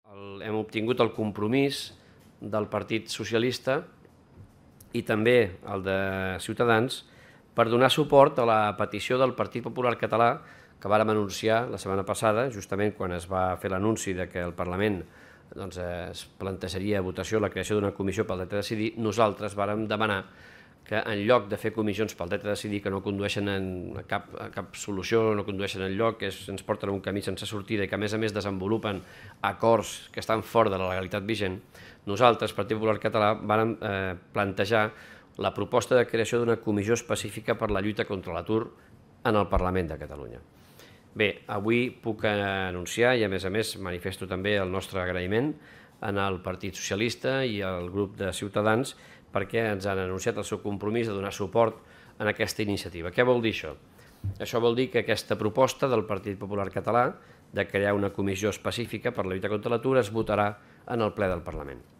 Hem obtingut el compromís del Partit Socialista i també el de Ciutadans per donar suport a la petició del Partit Popular Català que vàrem anunciar la setmana passada, justament quan es va fer l'anunci que el Parlament es plantejaria a votació la creació d'una comissió pel dret a decidir. Nosaltres vàrem demanar que en lloc de fer comissions pel dret a decidir que no condueixen a cap solució, no condueixen enlloc, ens porten a un camí sense sortida i que a més desenvolupen acords que estan fora de la legalitat vigent, nosaltres, Partit Popular Català, vàrem plantejar la proposta de creació d'una comissió específica per la lluita contra l'atur en el Parlament de Catalunya. Bé, avui puc anunciar i a més manifesto també el nostre agraïment al Partit Socialista i al grup de Ciutadans perquè ens han anunciat el seu compromís de donar suport a aquesta iniciativa. Què vol dir això? Això vol dir que aquesta proposta del Partit Popular Català de crear una comissió específica per la lluita contra l'atur es votarà en el ple del Parlament.